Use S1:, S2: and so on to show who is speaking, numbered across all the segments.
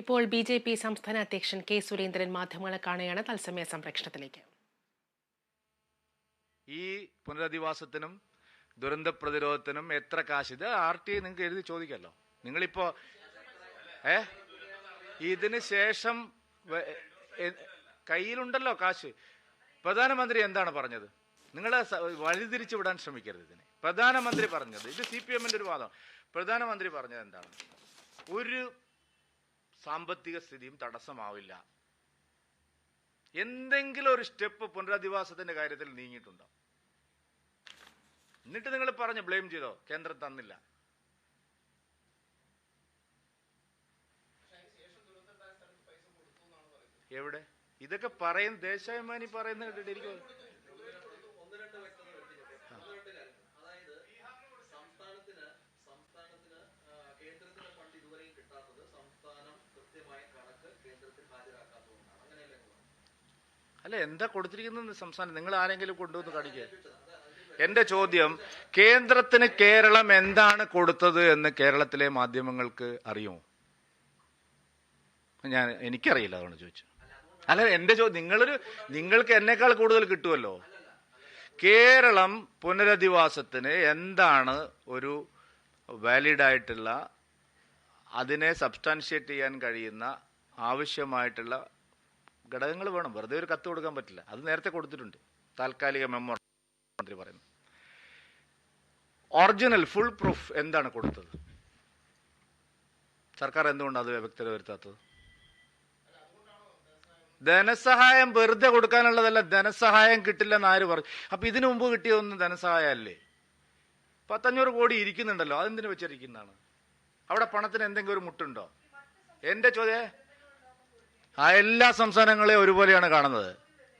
S1: ഇപ്പോൾ ബി.ജെ.പി. സംസ്ഥാന അധ്യക്ഷൻ കെ. സുരേന്ദ്രൻ മാധ്യമങ്ങളെ കാണുകയാണ്. തത്സമയ സംപ്രേഷണത്തിലേക്ക്.
S2: ഈ പുനരധിവാസത്തിനും ദുരന്ത പ്രതിരോധത്തിനും എത്ര കാശ്? ഇത് RTI നിങ്ങൾക്ക് എഴുതി ചോദിക്കല്ലോ. നിങ്ങളിപ്പോ ഇതിന് ശേഷം കയ്യിലുണ്ടല്ലോ കാശ്. പ്രധാനമന്ത്രി എന്താണ് പറഞ്ഞത്? നിങ്ങളെ വഴിതിരിച്ചു വിടാൻ ശ്രമിക്കരുത്. ഇതിനെ പ്രധാനമന്ത്രി പറഞ്ഞത്, ഇത് CPM-ന്റെ ഒരു വാദം. പ്രധാനമന്ത്രി പറഞ്ഞത് എന്താണ്? ഒരു സാമ്പത്തിക സ്ഥിതിയും തടസ്സമാവില്ല. എന്തെങ്കിലും ഒരു സ്റ്റെപ്പ് പുനരധിവാസത്തിന്റെ കാര്യത്തിൽ നീങ്ങിയിട്ടുണ്ടോ? എന്നിട്ട് നിങ്ങൾ പറഞ്ഞ് ബ്ലെയിം ചെയ്തോ കേന്ദ്രം തന്നില്ല? എവിടെ? ഇതൊക്കെ പറയും ദേശാഭിമാനി പറയുന്ന കേട്ടിട്ടിരിക്കും. അല്ല, എന്താ കൊടുത്തിരിക്കുന്നത് സംസ്ഥാനം? നിങ്ങൾ ആരെങ്കിലും കൊണ്ടുവന്ന് കാണിക്കുക. എന്റെ ചോദ്യം, കേന്ദ്രത്തിന് കേരളം എന്താണ് കൊടുത്തത് എന്ന് കേരളത്തിലെ മാധ്യമങ്ങൾക്ക് അറിയുമോ? എനിക്കറിയില്ല, അതാണ് ചോദിച്ചത്. അല്ല, എന്റെ ചോദ്യം, നിങ്ങൾക്ക് എന്നേക്കാൾ കൂടുതൽ കിട്ടുമല്ലോ. കേരളം പുനരധിവാസത്തിന് എന്താണ് ഒരു വാലിഡ് ആയിട്ടുള്ള, അതിനെ സബ്സ്റ്റാൻഷിയേറ്റ് ചെയ്യാൻ കഴിയുന്ന ആവശ്യമായിട്ടുള്ള ഘടകങ്ങൾ വേണം. വെറുതെ ഒരു കത്ത് കൊടുക്കാൻ പറ്റില്ല. അത് നേരത്തെ കൊടുത്തിട്ടുണ്ട്, താൽക്കാലിക മെമ്മോ മന്ത്രി പറയുന്നു. ഒറിജിനൽ ഫുൾ പ്രൂഫ് എന്താണ് കൊടുത്തത്? സർക്കാർ എന്തുകൊണ്ട് അത് വ്യക്തത വരുത്താത്തത്? ധനസഹായം വെറുതെ കൊടുക്കാനുള്ളതല്ല. ധനസഹായം കിട്ടില്ലെന്ന് ആര് പറഞ്ഞു? അപ്പൊ ഇതിനു മുമ്പ് കിട്ടിയതൊന്നും ധനസഹായം അല്ലേ? 500 കോടി ഇരിക്കുന്നുണ്ടല്ലോ, അതെന്തിനു വെച്ചിരിക്കുന്നതാണ്? അവിടെ പണത്തിന് എന്തെങ്കിലും ഒരു മുട്ടുണ്ടോ? എന്റെ ചോദ്യം, എല്ലാ സംസ്ഥാനങ്ങളെയും ഒരുപോലെയാണ് കാണുന്നത്?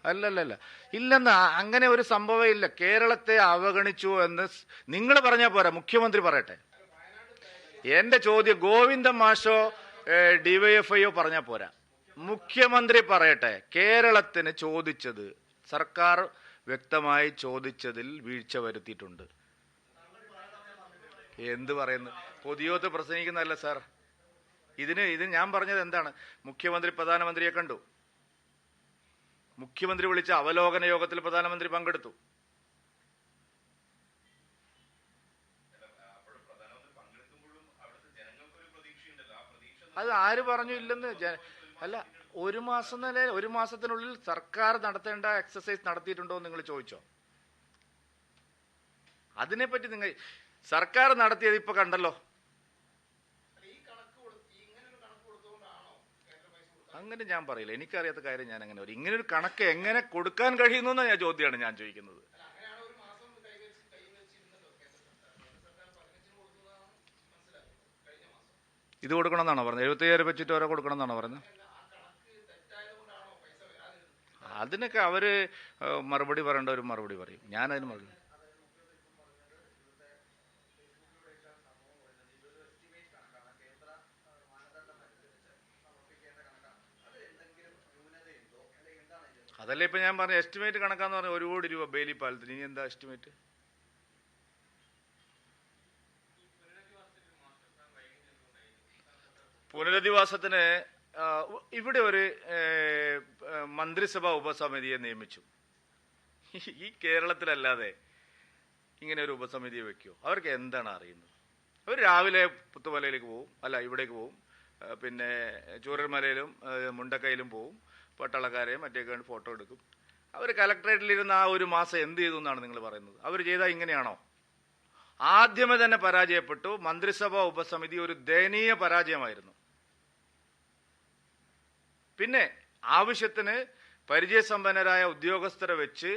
S2: അല്ലല്ല, ഇല്ലെന്ന്. അങ്ങനെ ഒരു സംഭവം ഇല്ല. കേരളത്തെ അവഗണിച്ചു എന്ന് നിങ്ങൾ പറഞ്ഞാൽ പോരാ, മുഖ്യമന്ത്രി പറയട്ടെ. എന്റെ ചോദ്യം, ഗോവിന്ദ മാഷോ DYFIയോ പറഞ്ഞാൽ പോരാ, മുഖ്യമന്ത്രി പറയട്ടെ. കേരളത്തിന് ചോദിച്ചത് സർക്കാർ വ്യക്തമായി ചോദിച്ചതിൽ വീഴ്ച വരുത്തിയിട്ടുണ്ട്. എന്ത് പറയുന്നു? പൊതുയോഗത്ത് പ്രസംഗിക്കുന്നതല്ല സാർ. ഇതിന് ഞാൻ പറഞ്ഞത് എന്താണ്? മുഖ്യമന്ത്രി പ്രധാനമന്ത്രിയെ കണ്ടു. മുഖ്യമന്ത്രി വിളിച്ച അവലോകന യോഗത്തിൽ പ്രധാനമന്ത്രി പങ്കെടുത്തു. അത് ആര് പറഞ്ഞു ഇല്ലെന്ന്? അല്ല, ഒരു മാസത്തിനുള്ളിൽ സർക്കാർ നടത്തേണ്ട എക്സസൈസ് നടത്തിയിട്ടുണ്ടോ എന്ന് നിങ്ങൾ ചോദിച്ചോ? അതിനെപ്പറ്റി നിങ്ങൾ സർക്കാർ നടത്തിയത് ഇപ്പൊ കണ്ടല്ലോ. അങ്ങനെ ഞാൻ പറയില്ല, എനിക്കറിയാത്ത കാര്യം ഞാൻ അങ്ങനെ പറയും. ഇങ്ങനെ ഒരു കണക്ക് എങ്ങനെ കൊടുക്കാൻ കഴിയുന്നു എന്ന ചോദ്യമാണ് ഞാൻ ചോദിക്കുന്നത്. ഇത് കൊടുക്കണമെന്നാണോ പറഞ്ഞത്? 75,000 വെച്ചിട്ട് ഓരോ കൊടുക്കണം എന്നാണോ പറഞ്ഞത്? അതിനൊക്കെ അവര് മറുപടി പറയേണ്ടവർ മറുപടി പറയും. ഞാനതിന് മറുപടി. അതല്ലേ ഇപ്പൊ ഞാൻ പറഞ്ഞ എസ്റ്റിമേറ്റ് കണക്കാന്ന് പറഞ്ഞ 1 കോടി രൂപ ബെയിലി പാലത്തിന്. ഇനി എന്താ എസ്റ്റിമേറ്റ്? പുനരധിവാസത്തിന് ഇവിടെ ഒരു മന്ത്രിസഭാ ഉപസമിതിയെ നിയമിച്ചു. ഈ കേരളത്തിലല്ലാതെ ഇങ്ങനെ ഒരു ഉപസമിതിയെ വെക്കുമോ? അവർക്ക് എന്താണ് അറിയുന്നത്? അവർ രാവിലെ പുത്തുമലയിലേക്ക് പോവും, അല്ല ഇവിടേക്ക് പോവും, പിന്നെ ചൂരൽമലയിലും മുണ്ടക്കയിലും പോവും, പട്ടാളക്കാരെയും മറ്റേക്ക് ഫോട്ടോ എടുക്കും. അവർ കലക്ട്രേറ്റിലിരുന്ന് ആ ഒരു മാസം എന്ത് ചെയ്തു എന്നാണ് നിങ്ങൾ പറയുന്നത്? അവർ ചെയ്താൽ ഇങ്ങനെയാണോ? ആദ്യമേ തന്നെ പരാജയപ്പെട്ടു. മന്ത്രിസഭാ ഉപസമിതി ഒരു ദയനീയ പരാജയമായിരുന്നു. പിന്നെ ആവശ്യത്തിന് പരിചയസമ്പന്നരായ ഉദ്യോഗസ്ഥരെ വെച്ച്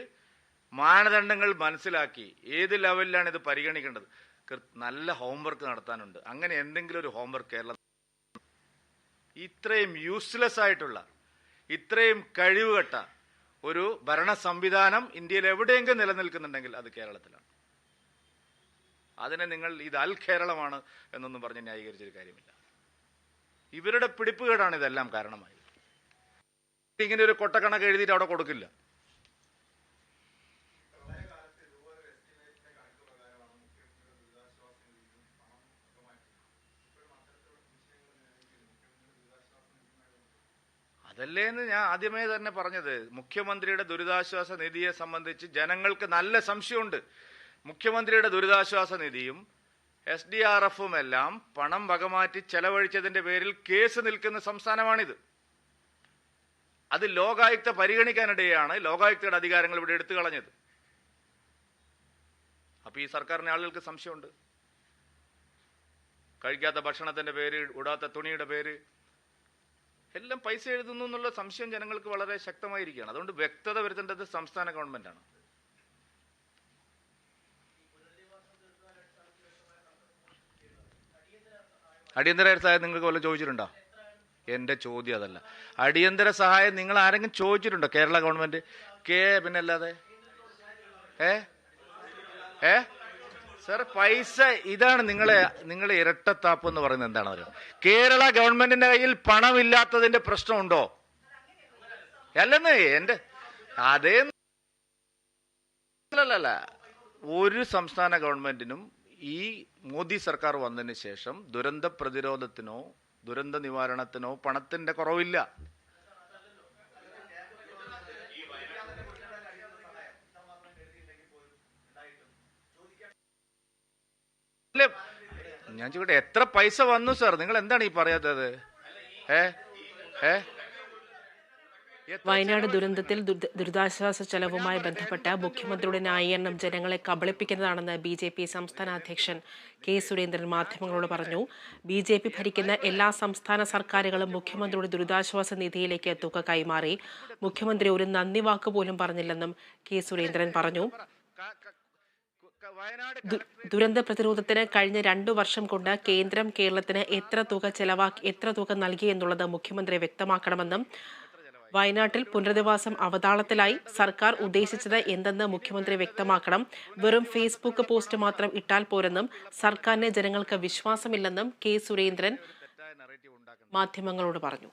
S2: മാനദണ്ഡങ്ങൾ മനസ്സിലാക്കി ഏത് ലെവലിലാണ് ഇത് പരിഗണിക്കേണ്ടത്, നല്ല ഹോംവർക്ക് നടത്താനുണ്ട്. അങ്ങനെ എന്തെങ്കിലും ഒരു ഹോംവർക്ക് കേരളം, ഇത്രയും യൂസ്ലെസ് ആയിട്ടുള്ള, ഇത്രയും കഴിവുകെട്ട ഒരു ഭരണ സംവിധാനം ഇന്ത്യയിൽ എവിടെയെങ്കിലും നിലനിൽക്കുന്നുണ്ടെങ്കിൽ അത് കേരളത്തിലാണ്. അതിനെ നിങ്ങൾ ഇത് അൽ കേരളമാണ് എന്നൊന്നും പറഞ്ഞ് ന്യായീകരിച്ചൊരു കാര്യമില്ല. ഇവരുടെ പിടിപ്പുകേടാണ് ഇതെല്ലാം കാരണമായി. ഇങ്ങനെ ഒരു കൊട്ടക്കണക്ക് എഴുതിയിട്ട് അവിടെ കൊടുക്കില്ല. അതല്ലേന്ന് ഞാൻ ആദ്യമേ തന്നെ പറഞ്ഞത്. മുഖ്യമന്ത്രിയുടെ ദുരിതാശ്വാസ നിധിയെ സംബന്ധിച്ച് ജനങ്ങൾക്ക് നല്ല സംശയമുണ്ട്. മുഖ്യമന്ത്രിയുടെ ദുരിതാശ്വാസ നിധിയും SDRFും എല്ലാം പണം വകമാറ്റി ചെലവഴിച്ചതിന്റെ പേരിൽ കേസ് നിൽക്കുന്ന സംസ്ഥാനമാണിത്. അത് ലോകായുക്ത പരിഗണിക്കാനിടെയാണ് ലോകായുക്തയുടെ അധികാരങ്ങൾ ഇവിടെ എടുത്തു കളഞ്ഞത്. അപ്പൊ ഈ സർക്കാരിന് ആളുകൾക്ക് സംശയമുണ്ട്. കഴിക്കാത്ത ഭക്ഷണത്തിന്റെ പേര്, ഉടാത്ത തുണിയുടെ പേര് എല്ലാം പൈസ എഴുതുന്നു എന്നുള്ള സംശയം ജനങ്ങൾക്ക് വളരെ ശക്തമായിരിക്കുകയാണ്. അതുകൊണ്ട് വ്യക്തത വരുത്തേണ്ടത് സംസ്ഥാന ഗവൺമെന്റാണ്. അടിയന്തര സഹായം നിങ്ങൾക്ക് വല്ലതും ചോദിച്ചിട്ടുണ്ടോ? എന്റെ ചോദ്യം അതല്ല. അടിയന്തര സഹായം നിങ്ങൾ ആരെങ്കിലും ചോദിച്ചിട്ടുണ്ടോ? കേരള ഗവൺമെന്റ് പിന്നല്ലാതെ സർ, പൈസ ഇതാണ് നിങ്ങളെ ഇരട്ടത്താപ്പ് എന്ന് പറയുന്നത്. എന്താണ് പറയുക? കേരള ഗവൺമെന്റിന്റെ കയ്യിൽ പണമില്ലാത്തതിന്റെ പ്രശ്നമുണ്ടോ? അല്ലെന്ന് എന്റെ അതേ അല്ല. ഒരു സംസ്ഥാന ഗവൺമെന്റിനും ഈ മോദി സർക്കാർ വന്നതിന് ശേഷം ദുരന്ത പ്രതിരോധത്തിനോ ദുരന്ത നിവാരണത്തിനോ പണത്തിന്റെ കുറവില്ല. ഞാൻ ചോദിക്കട്ടെ, എത്ര പൈസ വന്നു സാർ? നിങ്ങൾ എന്താണ് ഈ പറയാത്തത്?
S1: വയനാട് ദുരന്തത്തിൽ ദുരിതാശ്വാസ ചെലവുമായി ബന്ധപ്പെട്ട മുഖ്യമന്ത്രിയുടെ ന്യായീകരണം ജനങ്ങളെ കബളിപ്പിക്കുന്നതാണെന്ന് BJP സംസ്ഥാന അധ്യക്ഷൻ K. സുരേന്ദ്രൻ മാധ്യമങ്ങളോട് പറഞ്ഞു. BJP ഭരിക്കുന്ന എല്ലാ സംസ്ഥാന സർക്കാരുകളും മുഖ്യമന്ത്രിയുടെ ദുരിതാശ്വാസ നിധിയിലേക്ക് തുക കൈമാറി. മുഖ്യമന്ത്രി ഒരു നന്ദി വാക്ക് പോലും പറഞ്ഞില്ലെന്നും K. സുരേന്ദ്രൻ പറഞ്ഞു. ദുരന്ത പ്രതിരോധത്തിന് കഴിഞ്ഞ 2 വർഷം കൊണ്ട് കേന്ദ്രം കേരളത്തിന് എത്ര തുക നൽകി എന്നുള്ളത് മുഖ്യമന്ത്രി വ്യക്തമാക്കണമെന്നും, വയനാട്ടിൽ പുനരധിവാസം അവതാളത്തിലായി സർക്കാർ ഉദ്ദേശിച്ചത് എന്തെന്ന് മുഖ്യമന്ത്രി വ്യക്തമാക്കണം. വെറും ഫേസ്ബുക്ക് പോസ്റ്റ് മാത്രം ഇട്ടാൽ പോരെന്നും സർക്കാരിന് ജനങ്ങൾക്ക് വിശ്വാസമില്ലെന്നും K. സുരേന്ദ്രൻ മാധ്യമങ്ങളോട് പറഞ്ഞു.